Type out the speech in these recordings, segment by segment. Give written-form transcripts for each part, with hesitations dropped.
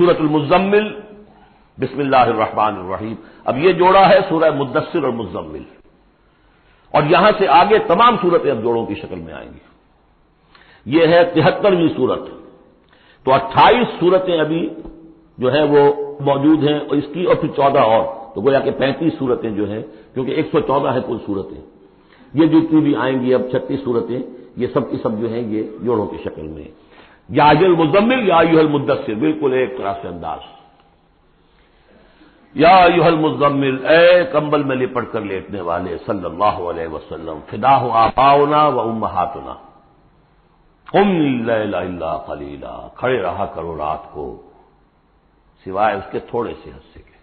سورۃ المزمل، بسم اللہ الرحمن الرحیم. اب یہ جوڑا ہے سورہ مدثر اور مزمل، اور یہاں سے آگے تمام سورتیں اب جوڑوں کی شکل میں آئیں گی. یہ ہے 73ویں سورت. تو 28 سورتیں ابھی جو ہے وہ موجود ہیں، اور اس کی اور پھر 14 اور، تو گویا کہ 35 سورتیں جو ہیں، کیونکہ 114 ہے کل سورتیں. یہ جتنی بھی آئیں گی اب 36 سورتیں، یہ سب کی سب جو ہیں یہ جوڑوں کی شکل میں. یا ایھا المزمل یا ایھا المدثر، بالکل ایک طرح سے انداز. یا ایھا المزمل، اے کمبل میں لپٹ کر لیٹنے والے، صلی اللہ علیہ وسلم. فداہ آباؤنا و امہاتنا، قم اللیل الا قلیلا، کھڑے رہا کرو رات کو سوائے اس کے تھوڑے سے حصے کے.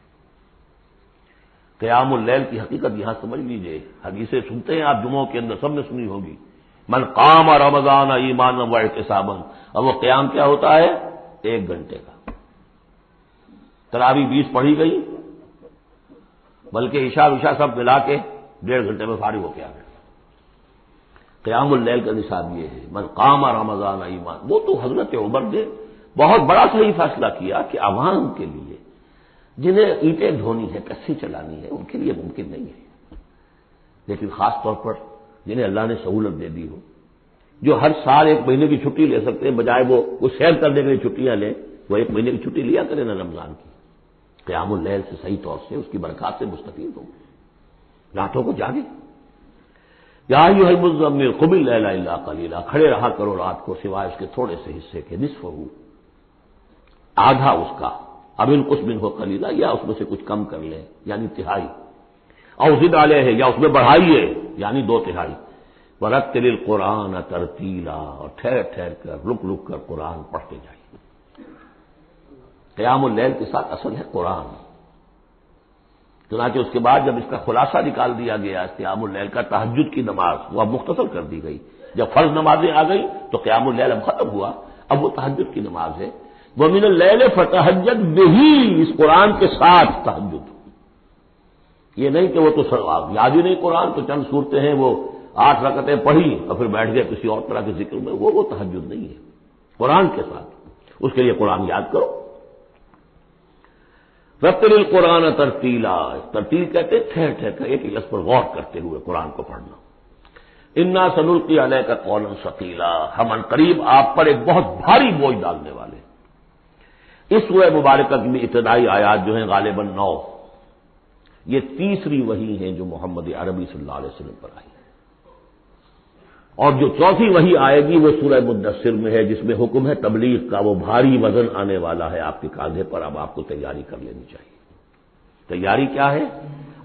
قیام اللیل کی حقیقت یہاں سمجھ لیجئے. حدیثیں سنتے ہیں آپ جمعوں کے اندر، سب نے سنی ہوگی، من قام رمضان ایمانا واحتسابا. اور وہ قیام کیا ہوتا ہے؟ 1 گھنٹے کا. تراویح 20 پڑھی گئی، بلکہ عشاء سب ملا کے 1.5 گھنٹے میں فارغ ہو کے آ گئے. قیام اللیل کا نصاب یہ ہے، من قام رمضان ایمان. وہ تو حضرت عمر نے بہت بڑا صحیح فیصلہ کیا کہ عوام کے لیے جنہیں اینٹیں ڈھونی ہے، کسی چلانی ہے، ان کے لیے ممکن نہیں ہے. لیکن خاص طور پر جنہیں اللہ نے سہولت دے دی ہو، جو ہر سال 1 مہینے کی چھٹی لے سکتے ہیں، بجائے وہ سیر کرنے کے لیے چھٹیاں لیں، وہ 1 مہینے کی چھٹی لیا کریں نا رمضان کی. قیام اللیل سے صحیح طور سے اس کی برکات سے مستفید ہوں، راتوں کو جاگے. یا ایھا المزمل قم اللیل الا قلیلا، کھڑے رہا کرو رات کو سوائے اس کے تھوڑے سے حصے کے. نصفہ، آدھا اس کا، اب انقص منہ قلیلا، یا اس میں سے کچھ کم کر لیں یعنی تہائی. او زد علیہ، یا اس میں بڑھائیے یعنی 2/3. ورتل القرآن ترتیلا، اور ٹھہر ٹھہر کر رک رک کر قرآن پڑھتے جائیے. قیام اللیل کے ساتھ اصل ہے قرآن. چنانچہ اس کے بعد جب اس کا خلاصہ نکال دیا گیا قیام اللیل کا، تہجد کی نماز وہ اب مختصر کر دی گئی. جب فرض نمازیں آ گئی تو قیام اللیل اب ختم ہوا، اب وہ تہجد کی نماز ہے. وَمِنَ اللَّيْلِ فَتَهَجَّدْ بِهِ، اس قرآن کے ساتھ تہجد. یہ نہیں کہ وہ تو یاد ہی نہیں قرآن، تو چند صورتیں ہیں وہ 8 رکعتیں پڑھی اور پھر بیٹھ گئے کسی اور طرح کے ذکر میں، وہ تہجد نہیں ہے. قرآن کے ساتھ اس کے لیے قرآن یاد کرو. رتل القرآن ترتیلا، ترتیل کہتے ہیں ٹھہر ٹھہر کر ایک لفظ پر غور کرتے ہوئے قرآن کو پڑھنا. انا سنلقی علیک قولا ثقیلا، ہم عنقریب آپ پر ایک بہت بھاری بوجھ ڈالنے والے. اس سورہ مبارکہ کی بھی ابتدائی آیات جو ہیں غالباً 9، یہ تیسری وحی ہیں جو محمد عربی صلی اللہ علیہ وسلم پر آئی. اور جو چوتھی وحی آئے گی وہ سورہ مدثر میں ہے، جس میں حکم ہے تبلیغ کا. وہ بھاری وزن آنے والا ہے آپ کے کاندھے پر، اب آپ کو تیاری کر لینی چاہیے. تیاری کیا ہے؟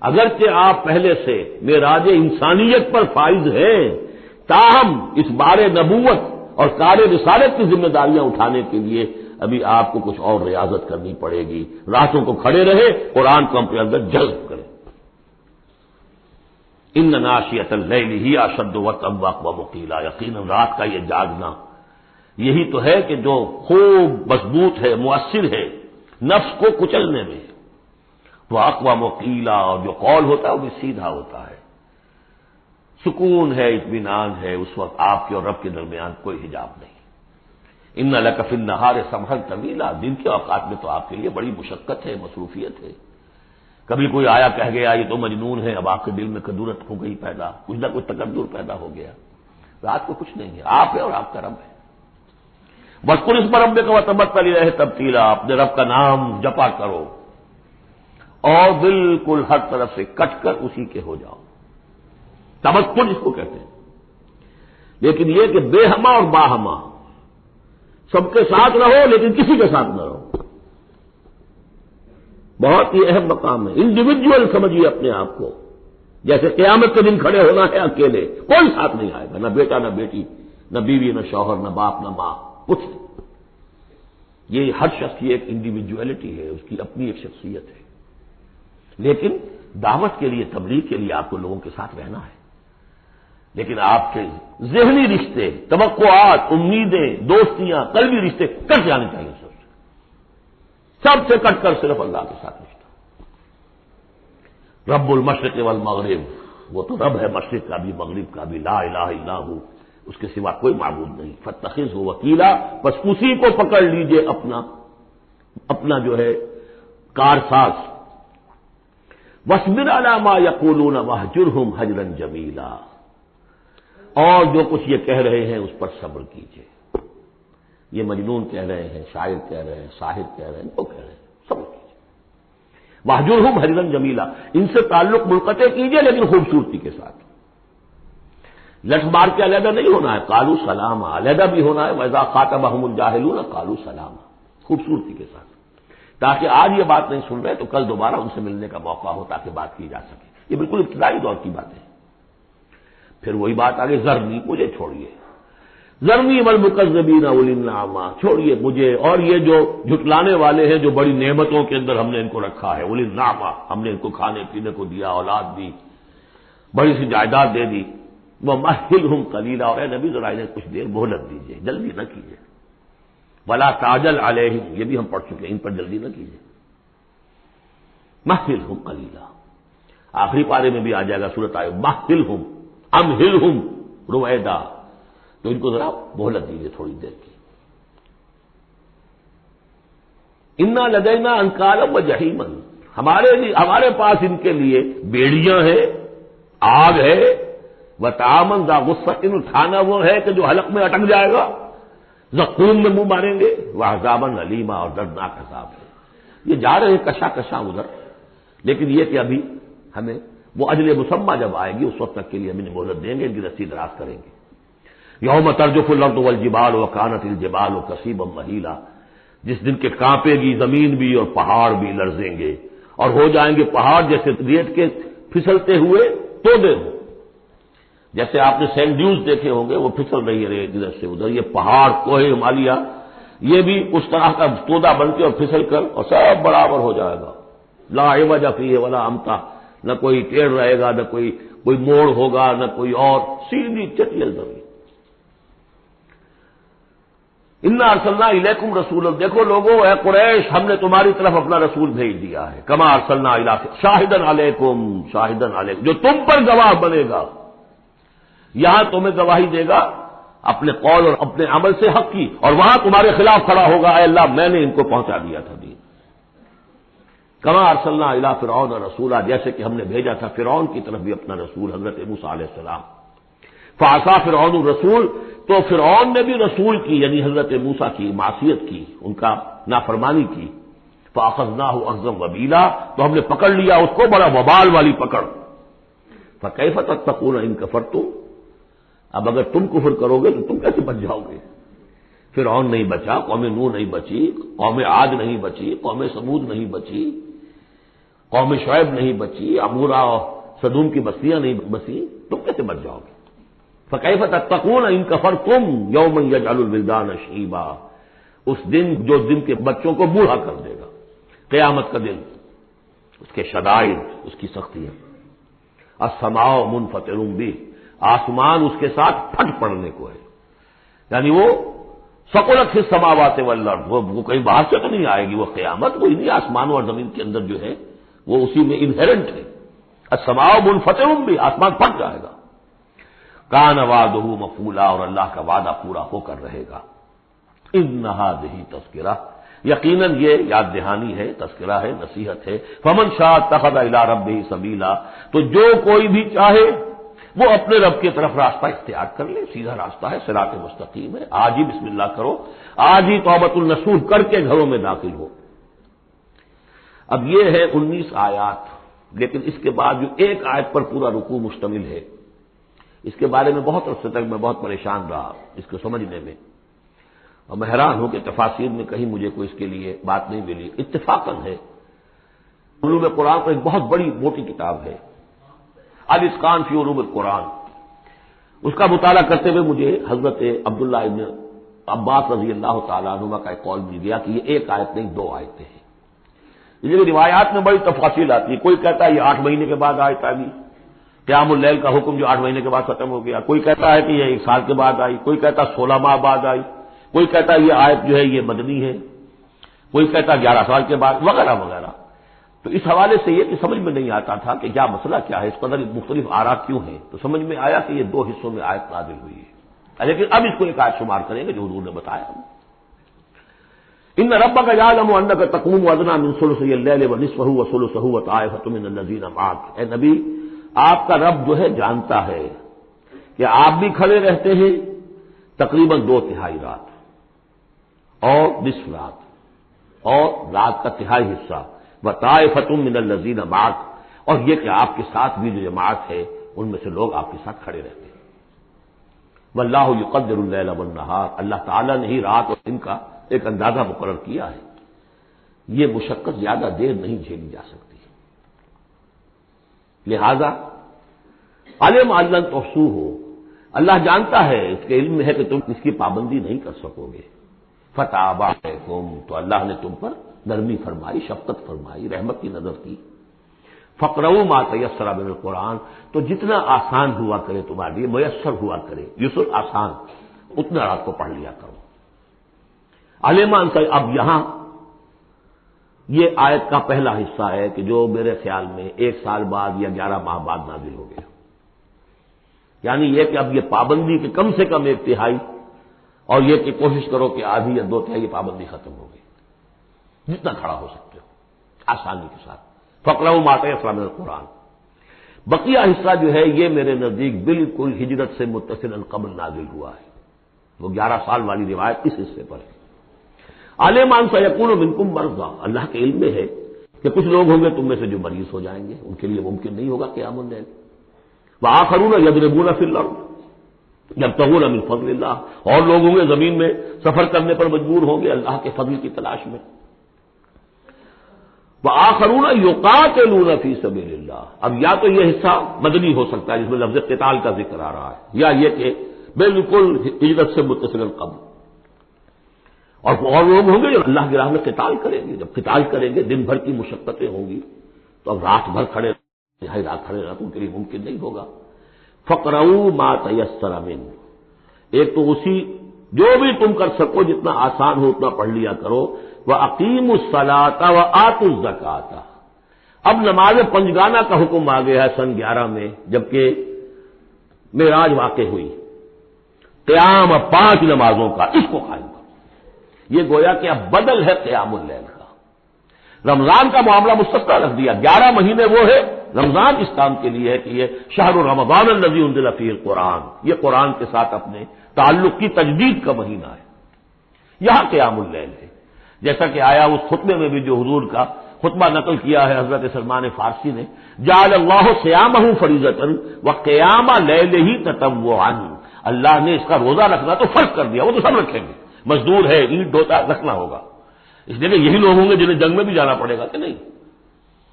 اگرچہ آپ پہلے سے معراج انسانیت پر فائز ہیں، تاہم اس بار نبوت اور کار رسالت کی ذمہ داریاں اٹھانے کے لیے ابھی آپ کو کچھ اور ریاضت کرنی پڑے گی. راتوں کو کھڑے رہے، قرآن کو اپنے اندر جذب کریں. ان ناشئۃ اللیل ہی اشد وطئا واقوم قیلا، یقیناً رات کا یہ جاگنا یہی تو ہے کہ جو خوب مضبوط ہے، مؤثر ہے نفس کو کچلنے میں. وہ اقوام قیلا، اور جو قول ہوتا ہے وہ بھی سیدھا ہوتا ہے. سکون ہے، اطمینان ہے، اس وقت آپ کے اور رب کے درمیان کوئی حجاب نہیں. ان لک فی النہار سبحا طویلا، دن کے اوقات میں تو آپ کے لیے بڑی مشقت ہے، مصروفیت ہے. کبھی کوئی آیا کہہ گیا یہ تو مجنون ہے، اب آپ کے دل میں کدورت ہو گئی پیدا، کچھ نہ کچھ تکدر پیدا ہو گیا. رات کو کچھ نہیں ہے، آپ ہے اور آپ کا رب ہے. واذکر اسم ربک وتبتل الیہ تبتیلا، اپنے رب کا نام جپا کرو اور بالکل ہر طرف سے کٹ کر اسی کے ہو جاؤ. تبتل اس کو کہتے ہیں. لیکن یہ کہ بے ہما اور باہما، سب کے ساتھ رہو لیکن کسی کے ساتھ نہ رہو. بہت ہی اہم مقام ہے. انڈیویجول سمجھیے اپنے آپ کو. جیسے قیامت کے دن کھڑے ہونا ہے اکیلے، کوئی ساتھ نہیں آئے گا، نہ بیٹا نہ بیٹی، نہ بیوی نہ شوہر، نہ باپ نہ ماں، کچھ نہیں. یہ ہر شخص کی ایک انڈیویجویلٹی ہے، اس کی اپنی ایک شخصیت ہے. لیکن دعوت کے لیے، تبلیغ کے لیے آپ کو لوگوں کے ساتھ رہنا ہے. لیکن آپ کے ذہنی رشتے، توقعات، امیدیں، دوستیاں، قلبی رشتے کٹ جانے چاہیے. سب سے کٹ کر صرف اللہ کے ساتھ رشتہ. رب المشرق والمغرب، وہ تو رب ہے مشرق کا بھی مغرب کا بھی، لا الہ الا ہو، اس کے سوا کوئی معبود نہیں. فاتخذہ وکیلا، بس اسی کو پکڑ لیجئے اپنا اپنا جو ہے کارساز. وَاصْبِرْ عَلَىٰ مَا يَقُولُونَ وَاهْجُرْهُمْ هَجْرًا جَمِيلًا، اور جو کچھ یہ کہہ رہے ہیں اس پر صبر کیجیے. یہ مجنون کہہ رہے ہیں، شاعر کہہ رہے ہیں، ساحر کہہ رہے ہیں، وہ کہہ رہے ہیں، صبر کیجیے. وَاهْجُرْهُمْ هَجْرًا جَمِيلًا، ان سے تعلق منقطع کیجیے لیکن خوبصورتی کے ساتھ. لٹ مار کے علیحدہ نہیں ہونا ہے، قالوا سلاما، علیحدہ بھی ہونا ہے، وَإِذَا خَاطَبَهُمُ الْجَاهِلُونَ قَالُوا سَلَامًا، خوبصورتی کے ساتھ، تاکہ آج یہ بات نہیں سن رہے تو کل دوبارہ ان سے ملنے کا موقع ہو تاکہ بات کی جا سکے. یہ بالکل ابتدائی دور کی بات ہے. پھر وہی بات آگے، ذرنی، مجھے چھوڑیے، ذرنی والمکذبین اولی النعمہ، چھوڑیے مجھے اور یہ جو جھٹلانے والے ہیں جو بڑی نعمتوں کے اندر ہم نے ان کو رکھا ہے، اولی النعمہ، ہم نے ان کو کھانے پینے کو دیا، اولاد دی، بڑی سی جائیداد دے دی. وَمَهِّلْهُمْ قَلِيلًا، اور اے نبی ذرا انہیں کچھ دیر مہلت دیجیے، جلدی نہ کیجیے. وَلَا تَعْجَلْ عَلَيْهِمْ، یہ بھی ہم پڑھ چکے ہیں، ان پر جلدی نہ کیجیے. مَهِّلْهُمْ قَلِيلًا، آخری پارے میں بھی آ جائے گا سورۃ آئے مَهِّلْهُمْ أَمْهِلْهُمْ رُوَیدًا، تو ان کو ذرا مہلت دیجیے تھوڑی دیر کی. اِنَّا لَدَيْنَا أَنْكَالًا وَجَحِيمًا، ہمارے پاس ان کے لیے بیڑیاں ہیں، آگ ہے، وَطَعَامًا ذَا غُصَّةٍ، کھانا وہ ہے کہ جو حلق میں اٹک جائے گا، زقوم میں منہ ماریں گے، وَعَذَابًا أَلِيمًا، اور دردناک عذاب ہے. یہ جا رہے ہیں کشا کشا ادھر، لیکن یہ کہ ابھی ہمیں وہ اجل مسمى جب آئے گی اس وقت تک کے لیے ہم انہیں مہلت دیں گے، ان کی رسی دراز کریں گے. یوم ترجف الارض والجبال وکانت الجبال کثیبا مہیلا، جس دن کے کانپے گی زمین بھی اور پہاڑ بھی لرزیں گے، اور ہو جائیں گے پہاڑ جیسے ریت کے پھسلتے ہوئے تودے ہوں. جیسے آپ نے سینڈ ڈیوز دیکھے ہوں گے، وہ پھسل رہی ہے ادھر سے ادھر. یہ پہاڑ کوہ ہمالیہ یہ بھی اس طرح کا تودا بن کے اور پھسل کر اور سب برابر ہو جائے گا. لا عوج فیہ ولا امتا، نہ کوئی ٹیڑھ رہے گا، نہ کوئی موڑ ہوگا، نہ کوئی اور، سیدھی چٹیل زمین. انا ارسلنا الیکم رسولا، دیکھو لوگوں اے قریش، ہم نے تمہاری طرف اپنا رسول بھیج دیا ہے. کما ارسلنا الی شاہدا علیکم، شاہدا علیکم، جو تم پر گواہ بنے گا. یہاں تمہیں گواہی دے گا اپنے قول اور اپنے عمل سے حق کی، اور وہاں تمہارے خلاف کھڑا ہوگا، اے اللہ میں نے ان کو پہنچا دیا تھا دین. کما ارسلنا الی فرعون رسولا، جیسے کہ ہم نے بھیجا تھا فرعون کی طرف بھی اپنا رسول حضرت موسیٰ علیہ السلام. فعصا فرعون الرسول، تو فرعون نے بھی رسول کی یعنی حضرت موسیٰ کی معصیت کی، ان کا نافرمانی کی. فاخذناہ اخذا وبیلا، تو ہم نے پکڑ لیا اس کو بڑا وبال والی پکڑ. فکیف تتقون ان کفرتم، اب اگر تم کفر کرو گے تو تم کیسے بچ جاؤ گے؟ فرعون نہیں بچا، قوم نوح نہیں بچی، قوم عاد نہیں بچی، قوم ثمود نہیں بچی، قوم شعیب نہیں بچی، عمورہ اور سدوم کی بستیاں نہیں بسی، تم کیسے بچ جاؤ گے؟ فکیف تتقون ان کفرتم یوما یجعل الولدان شیبا، اس دن جو دن کے بچوں کو بوڑھا کر دے گا، قیامت کا دن، اس کے شدائد، اس کی سختیاں. السماء منفطر بہ، آسمان اس کے ساتھ پھٹ پڑنے کو ہے، یعنی وہ ثقلت فی السماوات والارض، وہ کہیں باہر سے تو نہیں آئے گی، وہ قیامت وہی نہیں، آسمانوں اور زمین کے اندر جو ہے وہ اسی میں انہیرنٹ ہے. السماء منفطر بہ، آسمان پھٹ جائے گا. کان وعدہ مفعولا، اور اللہ کا وعدہ پورا ہو کر رہے گا. ان ھذہ تذکرہ، یقیناً یہ یاد دہانی ہے، تذکرہ ہے، نصیحت ہے. فمن شاء اتخذ الی ربہ سبیلا، تو جو کوئی بھی چاہے وہ اپنے رب کی طرف راستہ اختیار کر لے، سیدھا راستہ ہے، صراط مستقیم ہے. آج ہی بسم اللہ کرو، آج ہی توبۃ النصوح کر کے گھروں میں داخل ہو. اب یہ ہے 19 آیات، لیکن اس کے بعد جو ایک آیت پر پورا رکوع مشتمل ہے، اس کے بارے میں بہت عرصے تک میں بہت پریشان رہا اس کو سمجھنے میں، اور میں حیران ہوں کہ تفاسیر میں کہیں مجھے کوئی اس کے لیے بات نہیں ملی. اتفاقاً ہے، علوم قرآن پر ایک بہت بڑی موٹی کتاب ہے، الاتقان فی علوم القرآن. اس کا مطالعہ کرتے ہوئے مجھے حضرت عبداللہ ابن عباس رضی اللہ تعالیٰ عنہما کا ایک قول مل گیا کہ یہ ایک آیت نہیں 2 آیتیں ہیں. یہ روایات میں بڑی تفاصیل آتی ہے. کوئی کہتا ہے یہ 8 مہینے کے بعد آیت آئی، قیام اللیل کا حکم جو 8 مہینے کے بعد ختم ہو گیا. کوئی کہتا ہے کہ یہ 1 سال کے بعد آئی، کوئی کہتا 16 ماہ بعد آئی، کوئی کہتا ہے یہ آیت جو ہے یہ مدنی ہے، کوئی کہتا 11 سال کے بعد، وغیرہ وغیرہ. تو اس حوالے سے یہ کہ سمجھ میں نہیں آتا تھا کہ کیا مسئلہ کیا ہے، اس قدر مختلف آراء کیوں ہیں. تو سمجھ میں آیا کہ یہ 2 حصوں میں آیت نازل ہوئی ہے، لیکن اب اس کو ایک آیت شمار کریں گے جو حضور نے بتایا. ان ربک یعلم انک تقوم ادنی من ثلثی اللیل ونصفہ وثلثہ وطائفۃ من الذین معک، اے نبی آپ کا رب جو ہے جانتا ہے کہ آپ بھی کھڑے رہتے ہیں تقریباً 2/3 رات اور نصف رات اور رات کا تہائی حصہ، وطائفۃ من الذین معک، اور یہ کہ آپ کے ساتھ بھی جو جماعت ہے ان میں سے لوگ آپ کے ساتھ کھڑے رہتے ہیں۔ واللہ یقدر اللیل والنہار، اللہ تعالیٰ نے ہی رات اور دن کا ایک اندازہ مقرر کیا ہے، یہ مشقت زیادہ دیر نہیں جھیلی جا سکتی، لہذا علم ان لن تحصوہ، اللہ جانتا ہے، اس کے علم میں ہے کہ تم اس کی پابندی نہیں کر سکو گے، فتاب علیکم، تو اللہ نے تم پر نرمی فرمائی، شفقت فرمائی، رحمت کی نظر کی، فقرؤوا ما تیسر من القرآن، تو جتنا آسان ہوا کرے تمہارے لیے، میسر ہوا کرے، یسر آسان، اتنا رات کو پڑھ لیا کرو۔ علیمان سے اب یہاں یہ آیت کا پہلا حصہ ہے کہ جو میرے خیال میں 1 سال بعد یا 11 ماہ بعد نازل ہو گیا، یعنی یہ کہ اب یہ پابندی کے کم سے کم 1/3 اور یہ کہ کوشش کرو کہ آدھی یا 2/3 یہ پابندی ختم ہو گئی، جتنا کھڑا ہو سکتے ہو آسانی کے ساتھ، فقرؤوا ما تیسر من القرآن۔ بقیہ حصہ جو ہے یہ میرے نزدیک بالکل ہجرت سے متصل قبل نازل ہوا ہے، وہ 11 سال والی روایت اس حصے پر ہے۔ عالمان سیکون منکم مرضی، اللہ کے علم میں ہے کہ کچھ لوگ ہوں گے تم میں سے جو مریض ہو جائیں گے، ان کے لیے ممکن نہیں ہوگا قیام اللیل، وآخرون یضربون فی الارض یبتغون من فضل اللہ، اور لوگ ہوں گے زمین میں سفر کرنے پر مجبور ہوں گے اللہ کے فضل کی تلاش میں، وآخرون یقاتلون فی سبیل اللہ۔ اب یا تو یہ حصہ مدنی ہو سکتا ہے جس میں لفظ قتال کا ذکر آ رہا ہے، یا یہ کہ بالکل ہجرت سے متصل قبل، اور لوگ ہوں گے جو اللہ کی راہ میں قتال کریں گے، جب قتال کریں گے دن بھر کی مشقتیں ہوں گی، تو اب رات بھر کھڑے رات کھڑے رہنا تو ان کے لیے ممکن نہیں ہوگا۔ فقرؤوا ما تیسر منہ، ایک تو اسی جو بھی تم کر سکو جتنا آسان ہو اتنا پڑھ لیا کرو، وَأَقِیمُوا الصَّلَاةَ وَآتُوا الزَّکَاةَ۔ اب نماز پنجگانہ کا حکم آ گیا ہے سن 11 میں، جبکہ معراج واقع ہوئی، قیام 5 نمازوں کا، اس کو قائم کرو، یہ گویا کہ اب بدل ہے قیام اللیل کا۔ رمضان کا معاملہ مستثنی رکھ دیا، 11 مہینے وہ ہے، رمضان اس کام کے لیے ہے کہ یہ شہر رمضان الذی انزل فیہ القرآن، یہ قرآن کے ساتھ اپنے تعلق کی تجدید کا مہینہ ہے، یہاں قیام اللیل ہے، جیسا کہ آیا اس خطبے میں بھی جو حضور کا خطبہ نقل کیا ہے حضرت سلمان فارسی نے، جعل اللہ صیامہ فریضۃ وقیام لیلہ تطوعا، اللہ نے اس کا روزہ رکھنا تو فرض کر دیا، وہ تو سب رکھیں گے، مزدور ہے اینٹ ڈھوتا رکھنا ہوگا، اس لیے کہ یہی لوگ ہوں گے جنہیں جنگ میں بھی جانا پڑے گا کہ نہیں،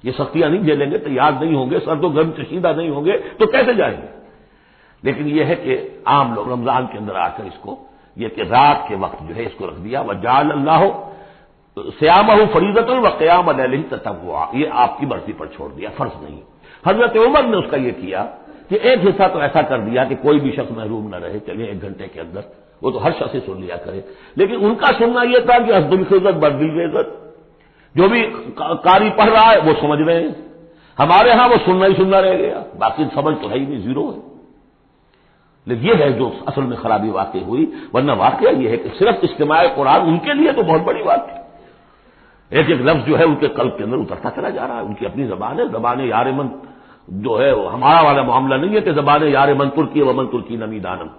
یہ سختیاں نہیں جھیلیں گے، تیار نہیں ہوں گے، سرد و گرم چشیدہ نہیں ہوں گے تو کیسے جائیں گے؟ لیکن یہ ہے کہ عام لوگ رمضان کے اندر آ کر اس کو یہ کہ رات کے وقت جو ہے اس کو رکھ دیا، وجعل اللہ صیامہ فریضۃ وقیام لیلہ تطوعا، یہ آپ کی مرضی پر چھوڑ دیا، فرض نہیں۔ حضرت عمر نے اس کا یہ کیا کہ ایک حصہ تو ایسا کر دیا کہ کوئی بھی شخص محروم نہ رہے، چلیے 1 گھنٹے کے اندر وہ تو ہر شخص سن لیا کرے، لیکن ان کا سننا یہ تھا کہ حسب العزت بدل عزت، جو بھی قاری پڑھ رہا ہے وہ سمجھ رہے ہیں، ہمارے ہاں وہ سننا ہی سننا رہ گیا، باقی سمجھ تو ہے ہی نہیں، زیرو ہے۔ لیکن یہ ہے جو اصل میں خرابی واقع ہوئی، ورنہ واقعہ یہ ہے کہ صرف اجتماع قرآن ان کے لیے تو بہت بڑی بات ہے، ایک ایک لفظ جو ہے ان کے قلب کے اندر اترتا چلا جا رہا ہے، ان کی اپنی زبان ہے، زبان یار من جو ہے ہمارا والا معاملہ نہیں ہے کہ زبان یار من ترکی ومن ترکی نمی دانم۔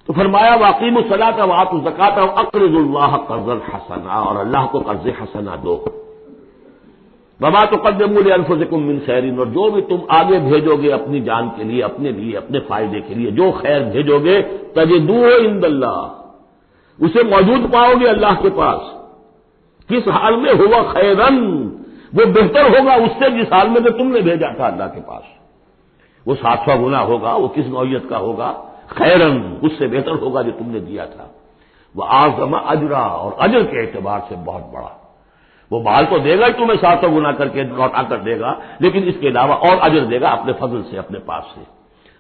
تو فرمایا واقیموا الصلاۃ وآتوا الزکاۃ واقرضوا اللہ قرضا حسنا، اور اللہ کو قرض حسنا دو، وما تقدموا لانفسکم من خیر، اور جو بھی تم آگے بھیجو گے اپنی جان کے لیے، اپنے فائدے کے لیے جو خیر بھیجو گے، تجدوہ عند اللہ، اسے موجود پاؤ گے اللہ کے پاس، کس حال میں ہوا خیرن، وہ بہتر ہوگا اس سے جس حال میں کہ تم نے بھیجا تھا اللہ کے پاس، وہ 700 گنا ہوگا، وہ کس نوعیت کا ہوگا، خیرن اس سے بہتر ہوگا جو تم نے دیا تھا، وہ اعظم اجرا، اور اجر کے اعتبار سے بہت بڑا، وہ مال تو دے گا ہی تمہیں 700 گنا کر کے لوٹا کر دے گا، لیکن اس کے علاوہ اور اجر دے گا اپنے فضل سے، اپنے پاس سے۔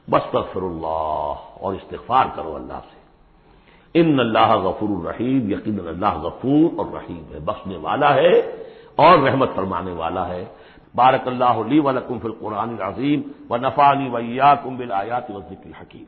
واستغفر اللہ، اور استغفار کرو اللہ سے، ان اللہ غفور الرحیم، یقیناً اللہ غفور اور رحیم ہے، بخشنے والا ہے اور رحمت فرمانے والا ہے۔ بارک اللہ لی ولکم فی القرآن العظیم ونفعنی وإیاکم بالآیات والذکر الحکیم۔